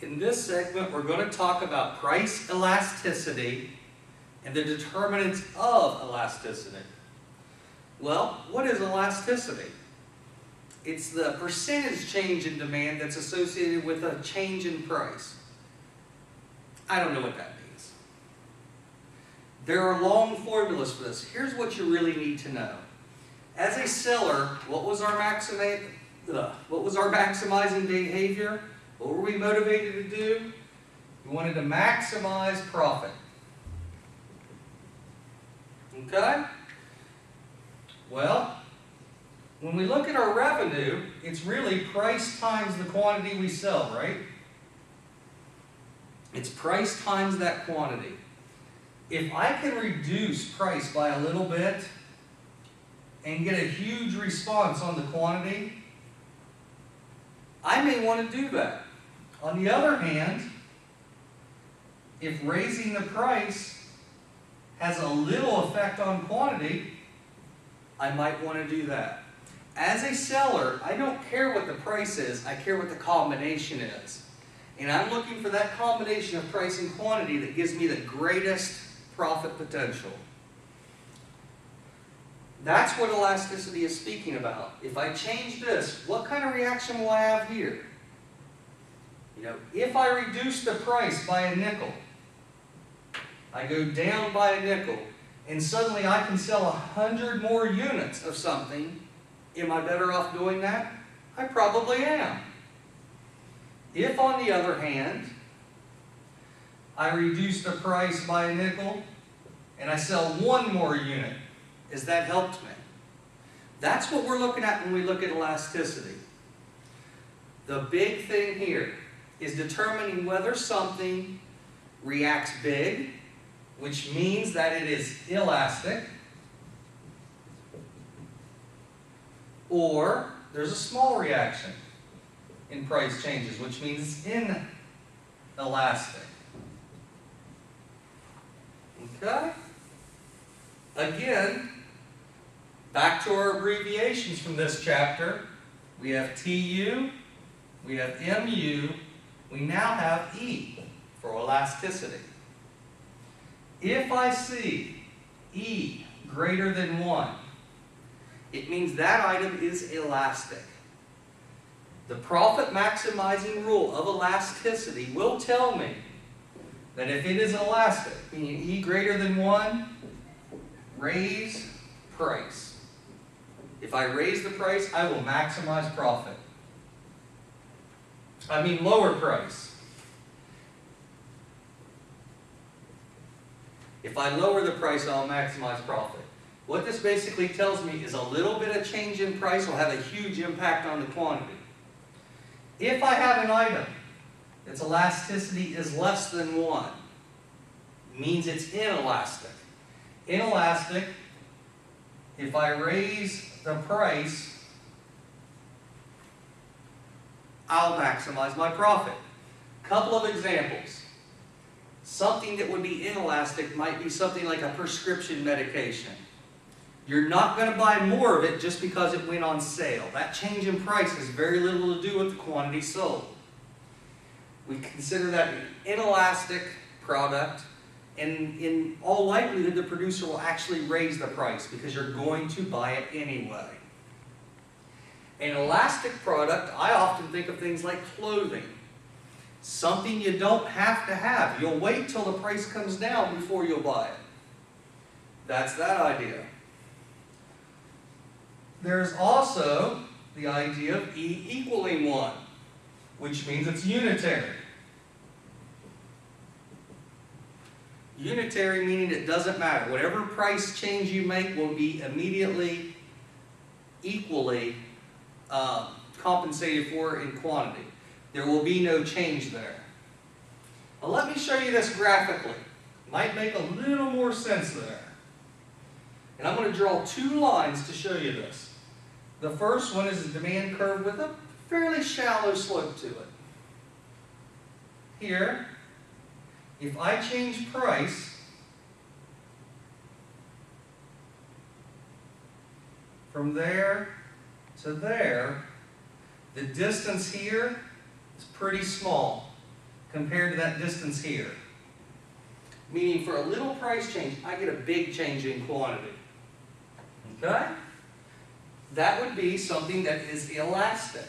In this segment, we're going to talk about price elasticity and the determinants of elasticity. Well, what is elasticity? It's the percentage change in demand that's associated with a change in price. I don't know what that means. There are long formulas for this. Here's what you really need to know. As a seller, what was our maximizing behavior? What were we motivated to do? We wanted to maximize profit. Okay? Well, when we look at our revenue, it's really price times the quantity we sell, right? It's price times that quantity. If I can reduce price by a little bit and get a huge response on the quantity, I may want to do that. On the other hand, if raising the price has a little effect on quantity, I might want to do that. As a seller, I don't care what the price is, I care what the combination is. And I'm looking for that combination of price and quantity that gives me the greatest profit potential. That's what elasticity is speaking about. If I change this, what kind of reaction will I have here? If I reduce the price by a nickel, I go down by a nickel, and suddenly I can sell 100 more units of something, am I better off doing that? I probably am. If, on the other hand, I reduce the price by a nickel, and I sell one more unit, has that helped me? That's what we're looking at when we look at elasticity. The big thing here is determining whether something reacts big, which means that it is elastic, or there's a small reaction in price changes, which means it's inelastic. Okay? Again, back to our abbreviations from this chapter. We have TU, we have MU, we now have E for elasticity. If I see E greater than 1, it means that item is elastic. The profit maximizing rule of elasticity will tell me that if it is elastic, meaning E greater than 1, raise price. If I raise the price, I will maximize profit. Lower price. If I lower the price, I'll maximize profit. What this basically tells me is a little bit of change in price will have a huge impact on the quantity. If I have an item its elasticity is less than 1, means it's inelastic. Inelastic, if I raise the price, I'll maximize my profit. Couple of examples. Something that would be inelastic might be something like a prescription medication. You're not going to buy more of it just because it went on sale. That change in price has very little to do with the quantity sold. We consider that an inelastic product, and in all likelihood the producer will actually raise the price because you're going to buy it anyway. An elastic product, I often think of things like clothing. Something you don't have to have. You'll wait till the price comes down before you'll buy it. That's that idea. There's also the idea of E equaling 1, which means it's unitary. Unitary meaning it doesn't matter. Whatever price change you make will be immediately equally compensated for in quantity. There will be no change there. Well, let me show you this graphically. Might make a little more sense there. And I'm going to draw 2 lines to show you this. The first one is a demand curve with a fairly shallow slope to it. Here, if I change price from there to there, the distance here is pretty small. compared to that distance here. Meaning for a little price change, I get a big change in quantity. Okay? That would be something that is elastic.